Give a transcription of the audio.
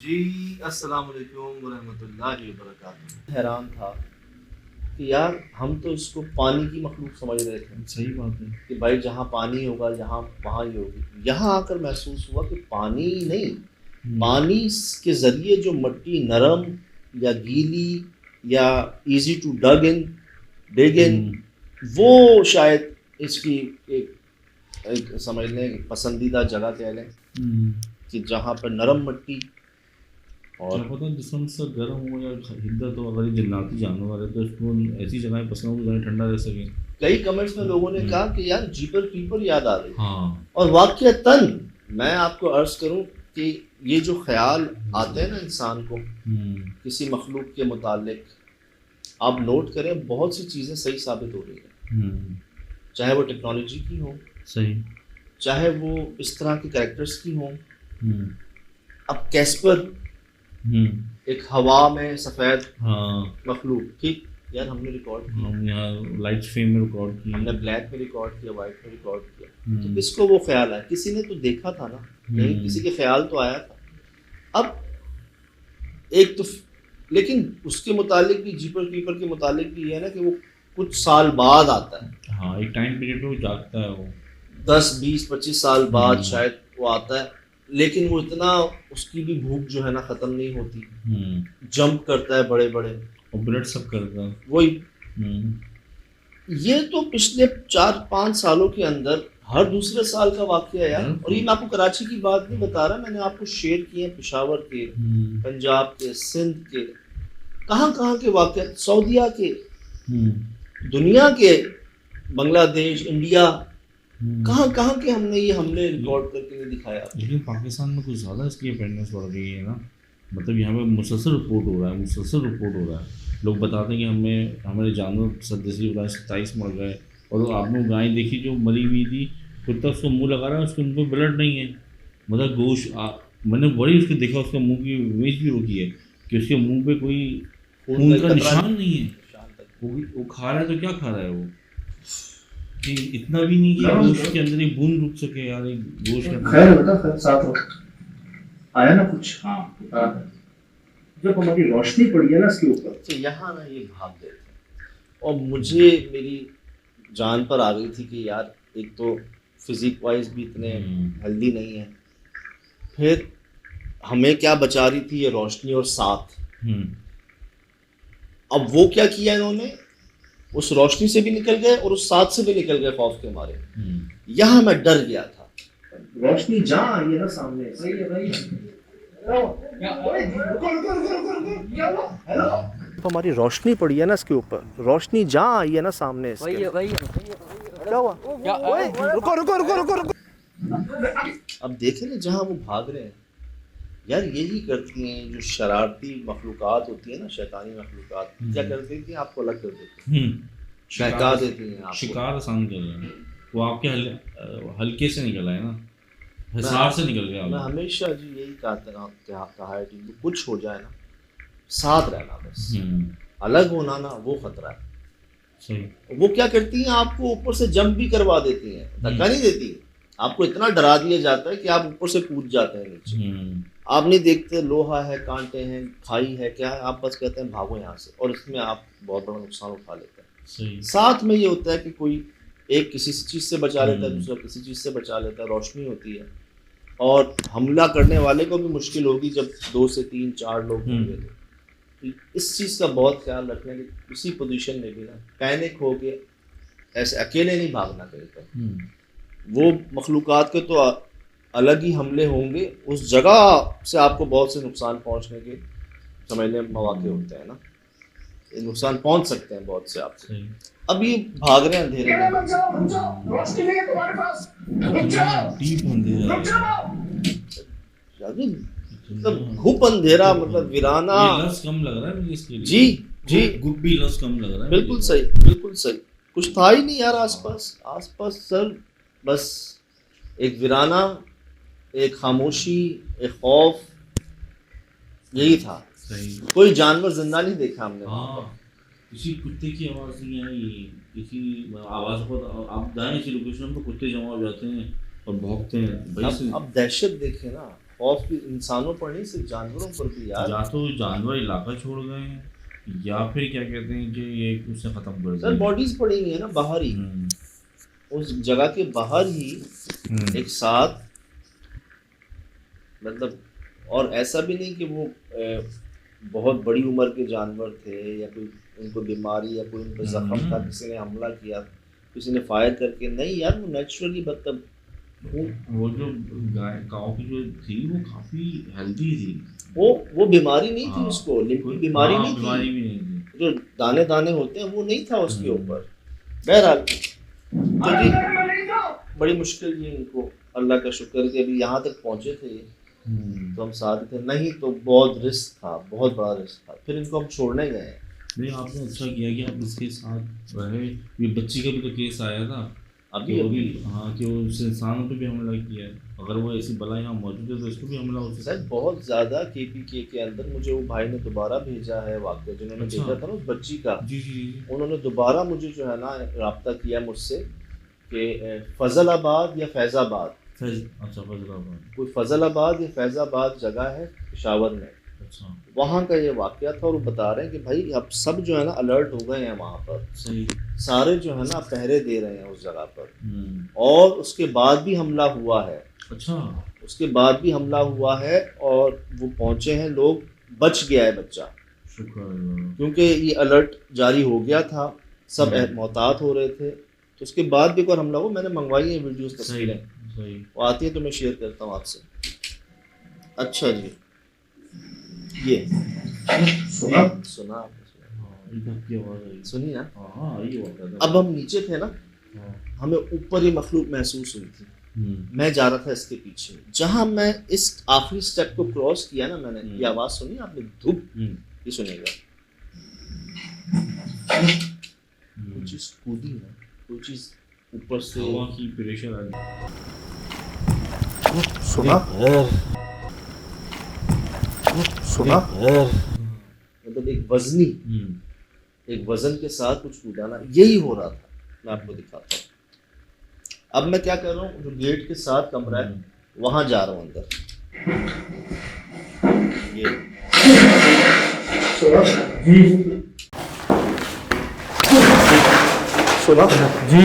जी, अस्सलाम वालेकुम वरहमतुल्लाहि वबरकातुहू। हैरान था कि यार हम तो इसको पानी की मखलूक समझ रहे थे सही बात है। कि भाई जहाँ पानी होगा जहाँ वहाँ ये होगी। यहाँ आकर महसूस हुआ कि पानी नहीं, हुँ, पानी के ज़रिए जो मिट्टी नरम या गीली या इजी टू डिग इन, हुँ, वो शायद इसकी एक एक समझ लें पसंदीदा जगह कह लें हुँ। कि जहाँ पर नरम मिट्टी क्या और पता जिस्म सा गर्म हो या हिद्दत हो, अगर ये जन्नती जानवर है तो इसको ऐसी जगहें पसंद हो जहाँ ठंडा रह सके। कई कमेंट्स में लोगों ने हुँ, कहा कि यार जीपर कीपर याद आ रही। हाँ। और वाक़यतन मैं आपको अर्ज़ करूँ कि ये जो ख़्याल आते हैं ना इंसान को हुँ, किसी मखलूक के मुतालिक, आप नोट करें बहुत सी चीज़ें सही साबित हो रही हैं। हुँ, चाहे वो टेक्नोलॉजी की हो, सही। चाहे वो इस तरह के कैरेक्टर्स की हों। हुँ, अब कैस्पर हुँ, एक हवा में सफ़ेद हाँ, मखलूक, ठीक यार हमने रिकॉर्ड किया, हम यहाँ लाइट फेम में रिकॉर्ड की हमने है। ब्लैक में रिकॉर्ड किया, वाइट में रिकॉर्ड किया। तो हुँ, किसको वो ख्याल आया? किसी ने तो देखा था ना, कहीं हुँ, किसी के ख्याल तो आया था। अब एक तो लेकिन उसके मुतालिक भी जीपर कीपर के मुतालिक भी ये है ना कि वो कुछ साल बाद आता है, हाँ, एक टाइम पीरियड पे वो जागता है वो। 10 20 25 साल बाद हुँ, शायद वो आता है। लेकिन वो इतना, उसकी भी भूख जो है ना ख़त्म नहीं होती, हुँ, जंप करता है बड़े बड़े। और ब्लड सक करता है। वही, हुँ, ये तो पिछले 4 5 सालों के अंदर हर दूसरे साल का वाक़या है यार। और ये बिल्कुल। मैं आपको कराची की बात नहीं बता रहा, मैंने आपको शेयर किए हैं पेशावर के, हुँ, पंजाब के, सिंध के, कहाँ कहाँ के वाक़या, सऊदीया के, हुँ, दुनिया के, बांग्लादेश, इंडिया, हुँ। कहाँ कहाँ के हमने ये हमले ले रिकॉर्ड करके नहीं दिखाया आपको। लेकिन पाकिस्तान में कुछ ज़्यादा इसकी अवेयरनेस बढ़ गई है ना। मतलब यहाँ पे मुसलसल रिपोर्ट हो रहा है, मुसलसल रिपोर्ट हो रहा है। लोग बताते हैं कि हमें हमारे जानवर जैसे बताए 27 मर गए। और आपने वो गाय देखी जो मरी हुई थी, कुत्ता उसको मुँह लगा रहा है, उसके मुँह पे ब्लड नहीं है। मतलब मैंने बड़ी उसको देखा, उसका मुँह की इमेज भी होती है कि उसके मुँह पे कोई खून का खून एक का कतरा निशान नहीं है। निशान तक। वो खा रहा है तो क्या खा रहा है वो? कि इतना भी नहीं कि गोश्त के अंदर एक बूंद रुक सके यार, एक गोश्त के खैर अंदर। बेटा, खैर साथ हो, आया ना कुछ। हाँ हाँ। जब हमारी रोशनी पड़ी है ना इसके ऊपर, तो यहाँ ना ये भाग गए थे और मुझे मेरी जान पर आ गई थी कि यार एक तो फिजिक वाइज भी इतने हम्म, हेल्दी नहीं है, फिर हमें क्या बचा रही थी ये रोशनी और साथ। हम्म, अब वो क्या किया इन्होंने, उस रोशनी से भी निकल गए और उस साथ से भी निकल गए खौफ के मारे। हम्म, यहाँ मैं डर गया था। रोशनी जहाँ आई है ना सामने, सही है भाई। हमारी रोशनी पड़ी है ना इसके ऊपर, रोशनी जहाँ आई है ना सामने इसके, वही है। क्या हुआ? ओए, रुको रुको रुको रुको रुको। अब देखें ना जहाँ वो भाग रहे हैं, यार यही करती हैं जो शरारती मखलूक़ात होती है ना, शैतानी मखलूक़ात क्या कर देती हैं, आपको अलग कर देती हैं, बहका शिकार देती हैं आपको। शिकार आसान कर रहे हैं। वो आपके हल्के से निकला है ना, मैं हिसार से निकल गया मैं वो। हमेशा जी यही कहा है टीम को, कुछ हो जाए ना साथ रहना बस, हम्म, अलग होना ना वो खतरा है। सही। वो क्या करती हैं, आपको ऊपर से जंप भी करवा देती हैं, धक्का नहीं देती, आपको इतना डरा दिया जाता है कि आप ऊपर से कूद जाते हैं नीचे। हम्म, आप नहीं देखते लोहा है, कांटे हैं, खाई है, क्या है, आप बस कहते हैं भागो यहाँ से, और इसमें आप बहुत बड़ा नुकसान उठा लेते हैं। सही। साथ में ये होता है कि कोई एक किसी चीज़ से बचा लेता है, हम्म, दूसरा किसी चीज़ से बचा लेता है, रोशनी होती है। और हमला करने वाले को भी मुश्किल होगी जब 2 से 3 4 लोग होंगे। हम्म, तो इस चीज़ का बहुत ख्याल रखना कि किसी पोजीशन में भी ना पैनिक हो के ऐसे अकेले नहीं भागना कहीं पर। हम्म, वो मखलूक़ात के तो अलग ही हमले होंगे, उस जगह से आपको बहुत से नुकसान पहुंचने के समझ लें मौके होते हैं ना, ये नुकसान पहुंच सकते हैं बहुत से आपको। सही। अब ये भाग रहे हैं अंधेरे में, इतना डीप अंधेरा है। यानी इतना मतलब घुप अंधेरा, घुप मतलब अंधेरा। वीराना। ये लफ्ज़ कम लग रहा है मुझे इसके जी लिए। जी, गुप भी लफ्ज़ कम लग रहा है मेरे बिल्कुल को। सही, बिल्कुल सही। कुछ था ही नहीं यार आसपास, आसपास सर बस एक वीराना, एक खामोशी, एक खौफ, यही था। सही। कोई जानवर जिंदा नहीं देखा हमने वहाँ पर। हाँ, किसी कुत्ते की आवाज़ नहीं आई, किसी आवाज़ पर आप जाएँ ऐसी लोकेशन पर कुत्ते जमा हो जाते हैं और भौंकते हैं। भाई से अब दहशत देखे ना, खौफ की इंसानों पर नहीं, सिर्फ जानवरों पर भी यार। या तो जानवर इलाका छोड़ गए हैं या फिर क्या कहते हैं कि ये उसे ख़त्म कर सर दिया। बॉडीज पड़ी हुई है ना बाहर ही, उस जगह के बाहर ही एक साथ, मतलब। और ऐसा भी नहीं कि वो बहुत बड़ी उम्र के जानवर थे या कोई उनको बीमारी या कोई उनको जख्म था, किसी ने हमला किया, किसी ने फायर करके, नहीं यार, वो नेचुरली, मतलब वो जो गाय काऊ की जो थी वो काफ़ी हेल्दी थी। वो बीमारी नहीं थी, हाँ, उसको लिम्पी कोई बीमारी हाँ, नहीं बीमारी थी, भी नहीं थी। जो दाने दाने होते हैं वो नहीं था उसके ऊपर। बहरहाल तो जी बड़ी मुश्किल जी, इनको अल्लाह का शुक्र कि अभी यहाँ तक पहुँचे थे ये, तो हम साथ थे, नहीं तो बहुत रिस्क था, बहुत बड़ा रिस्क था। फिर इनको हम छोड़ने गए। नहीं, आपने अच्छा किया कि आप इसके साथ रहे। ये बच्ची का भी तो केस आया था अभी वो भी, हाँ, कि वो उस इंसानों पे भी हमला किया है। अगर वो ऐसी बला यहाँ मौजूद है तो इसको भी हमला हो सकता सर है। बहुत ज़्यादा KPK के अंदर मुझे वो भाई ने दोबारा भेजा है वाक़या, जिन्होंने अच्छा। भेजा था ना उस बच्ची का, जी जी जी। उन्होंने दोबारा मुझे जो है ना रब्ता किया मुझसे कि फैज़लाबाद या फैज़ाबाद, अच्छा, फैज़लाबाद। कोई फैज़लाबाद या फैज़ाबाद जगह है पेशावर में, अच्छा, वहाँ का ये वाक़या था। और वो बता रहे हैं कि भाई अब सब जो है ना अलर्ट हो गए हैं वहाँ पर, सही। सारे जो है ना पहरे दे रहे हैं उस जगह पर, और उसके बाद भी हमला हुआ है। अच्छा, उसके बाद भी हमला हुआ है और वो पहुँचे हैं लोग, बच गया है बच्चा, शुक्र अल्लाह। क्योंकि ये अलर्ट जारी हो गया था, सब मोहतात हो रहे थे। तो उसके बाद भी एक और हमला हुआ, मैंने मंगवाई है वीडियोस, तस्वीरें, सही। वो आती है तो मैं शेयर करता हूँ आपसे। अच्छा जी, ये सुना आपने, सुना? हाँ, इधर की आवाज़ आई। सुनी ना? हाँ, ये हुआ था। अब हम नीचे थे ना, हाँ। हमें ऊपर ही मखलूक महसूस हुई थी। मैं जा रहा था इसके पीछे, जहां मैं इस आखिरी स्टेप को क्रॉस किया ना मैंने, ये आवाज सुनी आपने, धूप, ये सुनेगा, कोई चीज कूदी ना, कोई चीज ऊपर से, हवा की प्रेशर आ गई। सुना? सुना? मतलब एक वजन के साथ कुछ कूदाना, यही हो रहा था। मैं आपको दिखाता हूँ। अब मैं क्या कर रहा हूँ, जो गेट के साथ कमरा है वहां जा रहा हूँ अंदर। ये सुना जी।